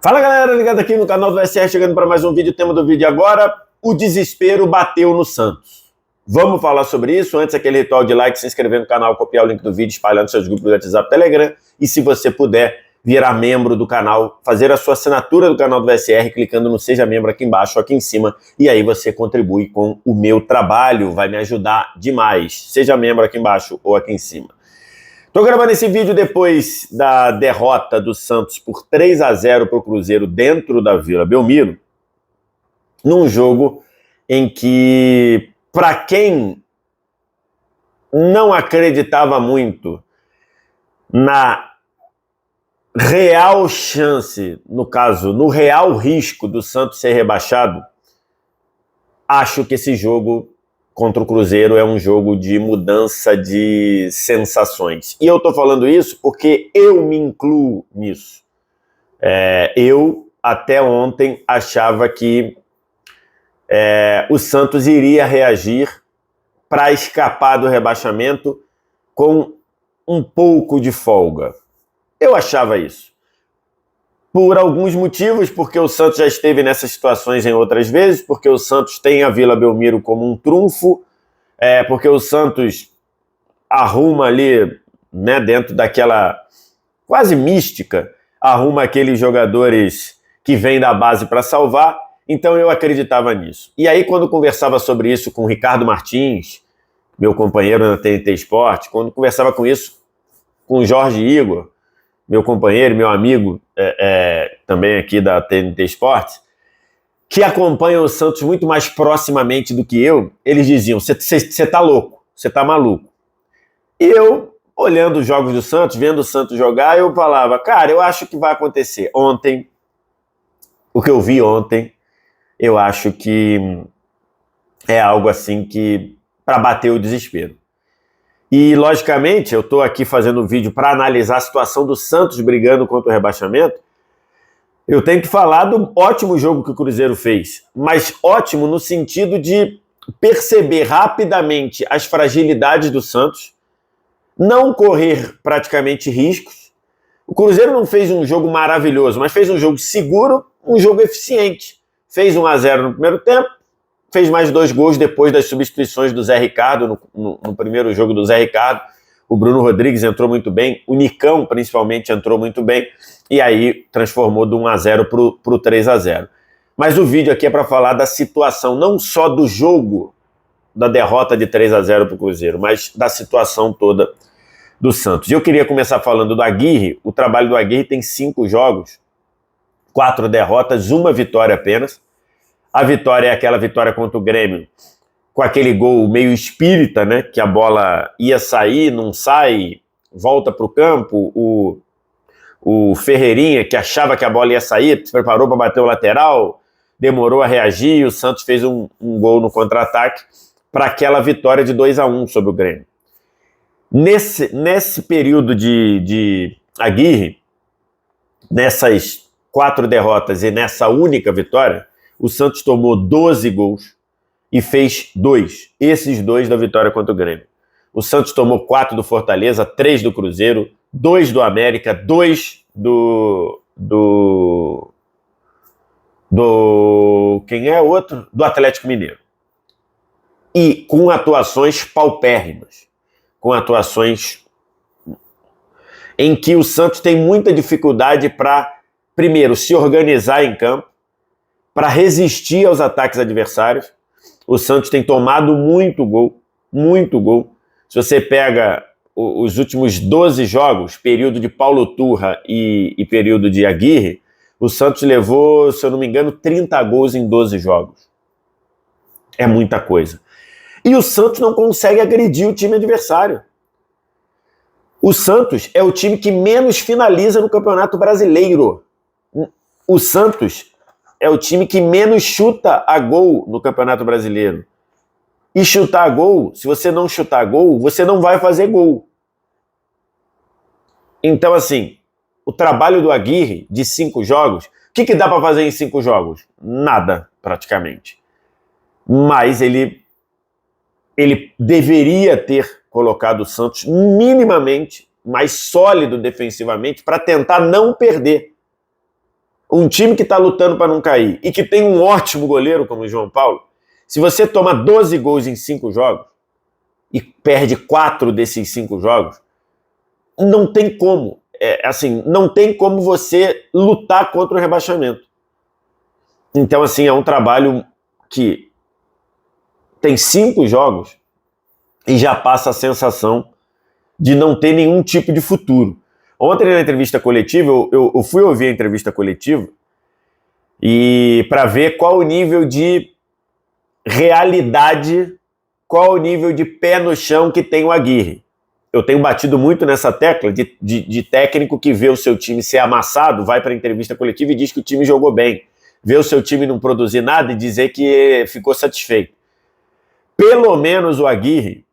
Fala galera, ligado aqui no canal do VSR, chegando para mais um vídeo. O tema do vídeo agora: o desespero bateu no Santos. Vamos falar sobre isso. Antes, aquele ritual de like, se inscrever no canal, copiar o link do vídeo, espalhar nos seus grupos do WhatsApp e Telegram. E se você puder, virar membro do canal, fazer a sua assinatura do canal do VSR, clicando no Seja Membro aqui embaixo, aqui em cima. E aí você contribui com o meu trabalho, vai me ajudar demais. Seja membro aqui embaixo ou aqui em cima. Estou gravando esse vídeo depois da derrota do Santos por 3-0 para o Cruzeiro dentro da Vila Belmiro, num jogo em que, para quem não acreditava muito na real chance, no caso, no real risco do Santos ser rebaixado, acho que esse jogo contra o Cruzeiro é um jogo de mudança de sensações. E eu estou falando isso porque eu me incluo nisso. Eu, até ontem, achava que o Santos iria reagir para escapar do rebaixamento com um pouco de folga. Eu achava isso. Por alguns motivos, porque o Santos já esteve nessas situações em outras vezes, porque o Santos tem a Vila Belmiro como um trunfo, porque o Santos arruma ali, né, dentro daquela quase mística, arruma aqueles jogadores que vêm da base para salvar, então eu acreditava nisso. E aí, quando conversava sobre isso com o Ricardo Martins, meu companheiro na TNT Esporte, quando conversava com isso com o Jorge Igor, meu companheiro, meu amigo, também aqui da TNT Esportes, que acompanham o Santos muito mais proximamente do que eu, eles diziam: você tá louco, você tá maluco. E eu, olhando os jogos do Santos, vendo o Santos jogar, eu falava: cara, eu acho que vai acontecer. Ontem, o que eu vi ontem, eu acho que é algo assim que para bater o desespero. E, logicamente, eu estou aqui fazendo um vídeo para analisar a situação do Santos brigando contra o rebaixamento. Eu tenho que falar do ótimo jogo que o Cruzeiro fez, mas ótimo no sentido de perceber rapidamente as fragilidades do Santos, não correr praticamente riscos. O Cruzeiro não fez um jogo maravilhoso, mas fez um jogo seguro, um jogo eficiente. Fez 1-0 no primeiro tempo, fez mais 2 gols depois das substituições do Zé Ricardo, no primeiro jogo do Zé Ricardo. O Bruno Rodrigues entrou muito bem, o Nicão, principalmente, entrou muito bem, e aí transformou do 1-0 para o 3-0. Mas o vídeo aqui é para falar da situação, não só do jogo, da derrota de 3-0 para o Cruzeiro, mas da situação toda do Santos. E eu queria começar falando do Aguirre. O trabalho do Aguirre tem 5 jogos, 4 derrotas, 1 vitória apenas. A vitória é aquela vitória contra o Grêmio, com aquele gol meio espírita, né? Que a bola ia sair, não sai, volta para o campo. O Ferreirinha, que achava que a bola ia sair, se preparou para bater o lateral, demorou a reagir, o Santos fez um gol no contra-ataque para aquela vitória de 2-1 sobre o Grêmio. Nesse período de Aguirre, nessas 4 derrotas e nessa única vitória, o Santos tomou 12 gols e fez 2. Esses 2 da vitória contra o Grêmio. O Santos tomou 4 do Fortaleza, 3 do Cruzeiro, 2 do América, 2 do quem é o outro? Do Atlético Mineiro. E com atuações paupérrimas. Com atuações em que o Santos tem muita dificuldade para, primeiro, se organizar em campo, para resistir aos ataques adversários. O Santos tem tomado muito gol, muito gol. Se você pega os últimos 12 jogos, período de Paulo Turra e período de Aguirre, o Santos levou, se eu não me engano, 30 gols em 12 jogos. É muita coisa. E o Santos não consegue agredir o time adversário. O Santos é o time que menos finaliza no Campeonato Brasileiro. O Santos é o time que menos chuta a gol no Campeonato Brasileiro. E chutar a gol, se você não chutar gol, você não vai fazer gol. Então, assim, o trabalho do Aguirre de 5 jogos, o que dá para fazer em 5 jogos? Nada, praticamente. Mas ele deveria ter colocado o Santos minimamente mais sólido defensivamente para tentar não perder. um time que está lutando para não cair e que tem um ótimo goleiro como o João Paulo, se você toma 12 gols em 5 jogos e perde 4 desses 5 jogos, não tem como. Não tem como você lutar contra o rebaixamento. Então, assim, é um trabalho que tem 5 jogos e já passa a sensação de não ter nenhum tipo de futuro. Ontem, na entrevista coletiva, eu fui ouvir a entrevista coletiva e para ver qual o nível de realidade, qual o nível de pé no chão que tem o Aguirre. Eu tenho batido muito nessa tecla de técnico que vê o seu time ser amassado, vai para a entrevista coletiva e diz que o time jogou bem. Vê o seu time não produzir nada e dizer que ficou satisfeito. Pelo menos o Aguirre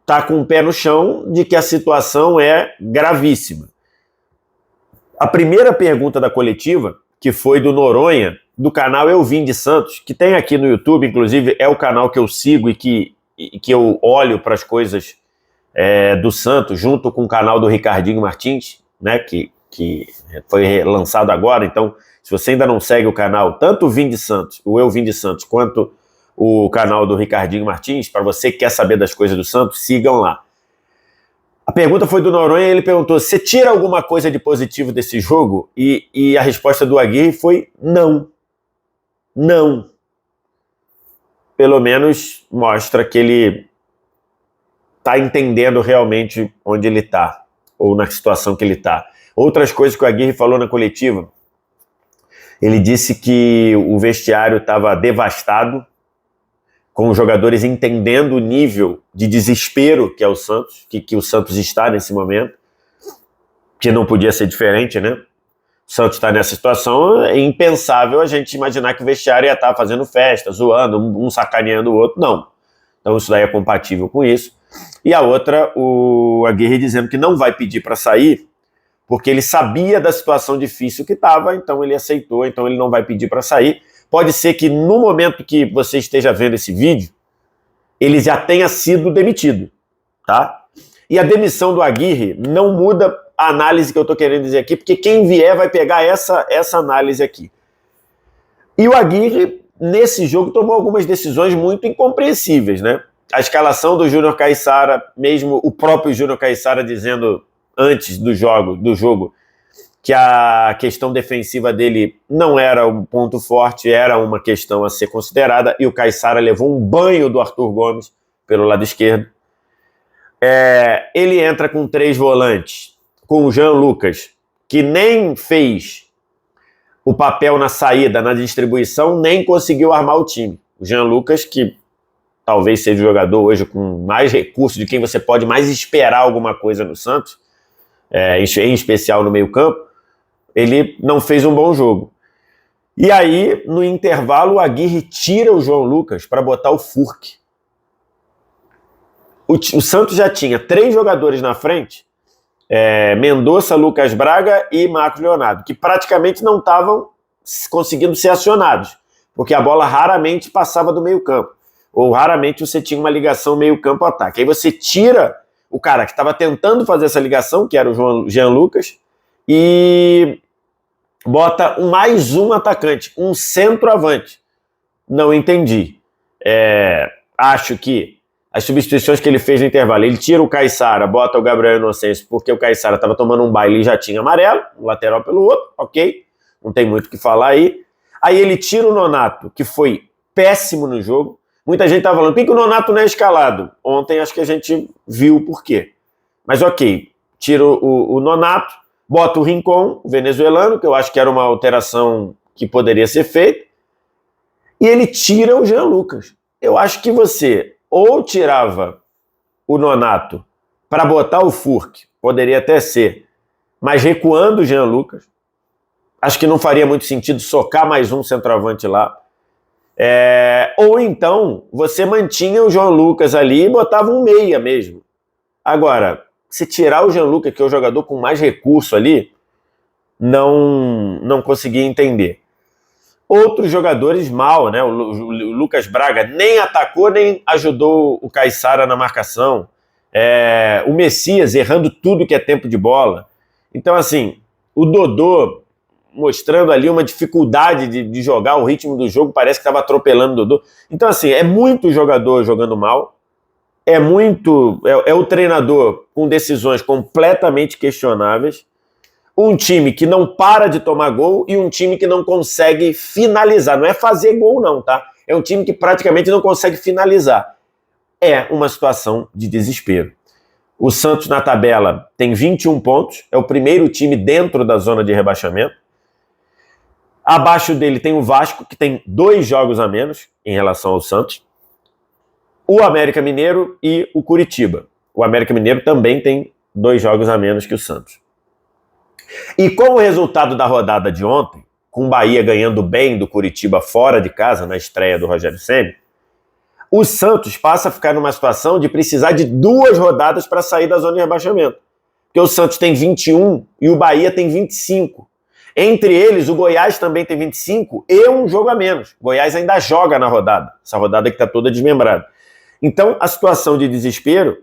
está com o pé no chão de que a situação é gravíssima. A primeira pergunta da coletiva, que foi do Noronha, do canal Eu Vim de Santos, que tem aqui no YouTube, inclusive é o canal que eu sigo e que eu olho para as coisas do Santos, junto com o canal do Ricardinho Martins, né, que foi lançado agora. Então, se você ainda não segue o canal, tanto o Vim de Santos, o Eu Vim de Santos, quanto o canal do Ricardinho Martins, para você que quer saber das coisas do Santos, sigam lá. A pergunta foi do Noronha e ele perguntou: você tira alguma coisa de positivo desse jogo? E a resposta do Aguirre foi não. Não. Pelo menos mostra que ele está entendendo realmente onde ele está, ou na situação que ele está. Outras coisas que o Aguirre falou na coletiva: ele disse que o vestiário estava devastado, com os jogadores entendendo o nível de desespero que é o Santos, que o Santos está nesse momento, que não podia ser diferente, né? O Santos está nessa situação, é impensável a gente imaginar que o vestiário ia estar fazendo festa, zoando, um sacaneando o outro, não. Então isso daí é compatível com isso. E a outra, o Aguirre dizendo que não vai pedir para sair, porque ele sabia da situação difícil que estava, então ele aceitou, então ele não vai pedir para sair. Pode ser que no momento que você esteja vendo esse vídeo, ele já tenha sido demitido, tá? E a demissão do Aguirre não muda a análise que eu estou querendo dizer aqui, porque quem vier vai pegar essa análise aqui. E o Aguirre, nesse jogo, tomou algumas decisões muito incompreensíveis, né? A escalação do Júnior Caissara, mesmo o próprio Júnior Caissara dizendo antes do jogo que a questão defensiva dele não era um ponto forte, era uma questão a ser considerada, e o Caissara levou um banho do Arthur Gomes pelo lado esquerdo. Ele entra com 3 volantes, com o Jean Lucas, que nem fez o papel na saída, na distribuição, nem conseguiu armar o time. O Jean Lucas, que talvez seja o jogador hoje com mais recursos, de quem você pode mais esperar alguma coisa no Santos, em especial no meio-campo, ele não fez um bom jogo. E aí, no intervalo, o Aguirre tira o João Lucas para botar o Furque. O Santos já tinha 3 jogadores na frente, Mendonça, Lucas Braga e Marcos Leonardo, que praticamente não estavam conseguindo ser acionados, porque a bola raramente passava do meio-campo, ou raramente você tinha uma ligação meio-campo-ataque. Aí você tira o cara que estava tentando fazer essa ligação, que era o Jean Lucas, e bota mais um atacante, um centroavante. Não entendi. Acho que as substituições que ele fez no intervalo, ele tira o Caissara, bota o Gabriel Inocêncio, porque o Caissara estava tomando um baile e já tinha amarelo, um lateral pelo outro, ok, não tem muito o que falar aí. Aí ele tira o Nonato, que foi péssimo no jogo. Muita gente estava falando, por que o Nonato não é escalado? Ontem acho que a gente viu o porquê. Mas ok, tira o Nonato, bota o Rincon, o venezuelano, que eu acho que era uma alteração que poderia ser feita, e ele tira o Jean Lucas. Eu acho que você ou tirava o Nonato para botar o Furque, poderia até ser, mas recuando o Jean Lucas. Acho que não faria muito sentido socar mais um centroavante lá. Ou então você mantinha o João Lucas ali e botava um meia mesmo. Agora, se tirar o Jean Lucas, que é o jogador com mais recurso ali, não conseguia entender. Outros jogadores mal, né? O Lucas Braga nem atacou, nem ajudou o Caissara na marcação. O Messias errando tudo que é tempo de bola. Então, assim, o Dodô mostrando ali uma dificuldade de jogar, o ritmo do jogo parece que estava atropelando o Dodô. Então, assim, é muito jogador jogando mal, é o treinador com decisões completamente questionáveis, um time que não para de tomar gol e um time que não consegue finalizar. Não é fazer gol não, tá? É um time que praticamente não consegue finalizar. É uma situação de desespero. O Santos na tabela tem 21 pontos, é o primeiro time dentro da zona de rebaixamento. Abaixo dele tem o Vasco, que tem 2 jogos a menos em relação ao Santos. O América Mineiro e o Curitiba. O América Mineiro também tem 2 jogos a menos que o Santos. E com o resultado da rodada de ontem, com o Bahia ganhando bem do Curitiba fora de casa, na estreia do Rogério Ceni, o Santos passa a ficar numa situação de precisar de 2 rodadas para sair da zona de rebaixamento. Porque o Santos tem 21 e o Bahia tem 25. Entre eles, o Goiás também tem 25 e um jogo a menos. O Goiás ainda joga na rodada, essa rodada que está toda desmembrada. Então, a situação de desespero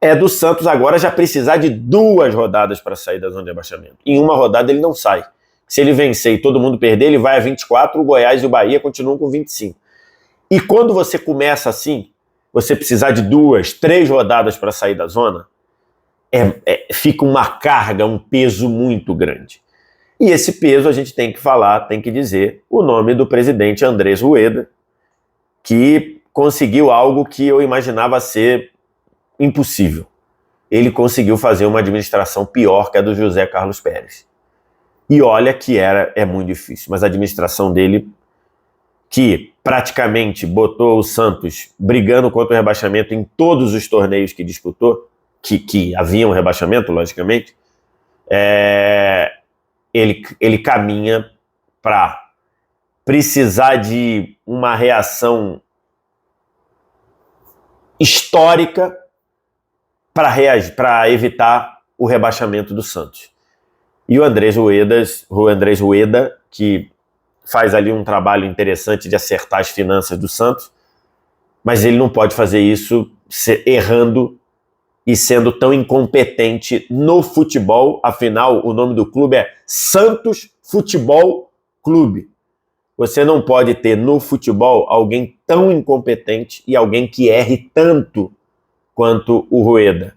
é do Santos agora já precisar de 2 rodadas para sair da zona de rebaixamento. Em uma rodada ele não sai. Se ele vencer e todo mundo perder, ele vai a 24, o Goiás e o Bahia continuam com 25. E quando você começa assim, você precisar de 2, 3 rodadas para sair da zona, fica uma carga, um peso muito grande. E esse peso a gente tem que falar, tem que dizer o nome do presidente Andrés Rueda, que conseguiu algo que eu imaginava ser impossível. Ele conseguiu fazer uma administração pior que a do José Carlos Pérez. E olha que é muito difícil, mas a administração dele, que praticamente botou o Santos brigando contra o rebaixamento em todos os torneios que disputou, que haviam rebaixamento, logicamente, ele caminha para precisar de uma reação histórica para evitar o rebaixamento do Santos. E o Andrés Rueda, que faz ali um trabalho interessante de acertar as finanças do Santos, mas ele não pode fazer isso errando e sendo tão incompetente no futebol. Afinal, o nome do clube é Santos Futebol Clube. Você não pode ter no futebol alguém tão incompetente e alguém que erre tanto quanto o Rueda.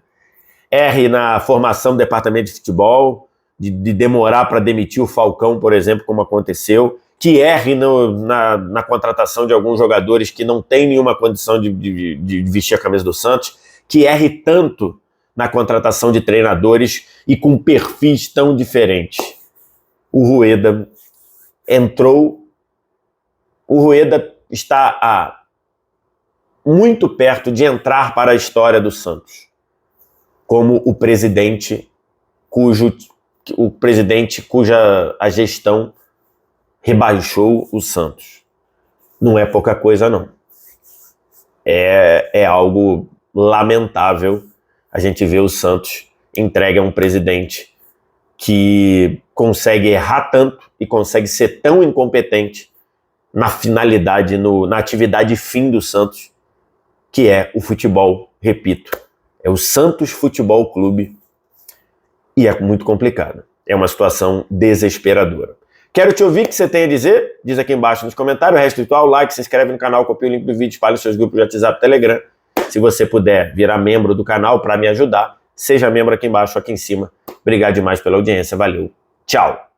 Erre na formação do departamento de futebol, de demorar para demitir o Falcão, por exemplo, como aconteceu, que erre na contratação de alguns jogadores que não têm nenhuma condição de vestir a camisa do Santos, que erre tanto na contratação de treinadores e com perfis tão diferentes. O Rueda está muito perto de entrar para a história do Santos como o presidente cuja a gestão rebaixou o Santos. Não é pouca coisa, não. É algo lamentável a gente ver o Santos entregue a um presidente que consegue errar tanto e consegue ser tão incompetente na finalidade, na atividade fim do Santos, que é o futebol, repito. É o Santos Futebol Clube e é muito complicado. É uma situação desesperadora. Quero te ouvir o que você tem a dizer. Diz aqui embaixo nos comentários. Resto ritual, like, se inscreve no canal, copia o link do vídeo, espalha os seus grupos de WhatsApp e Telegram. Se você puder virar membro do canal para me ajudar, seja membro aqui embaixo ou aqui em cima. Obrigado demais pela audiência. Valeu. Tchau.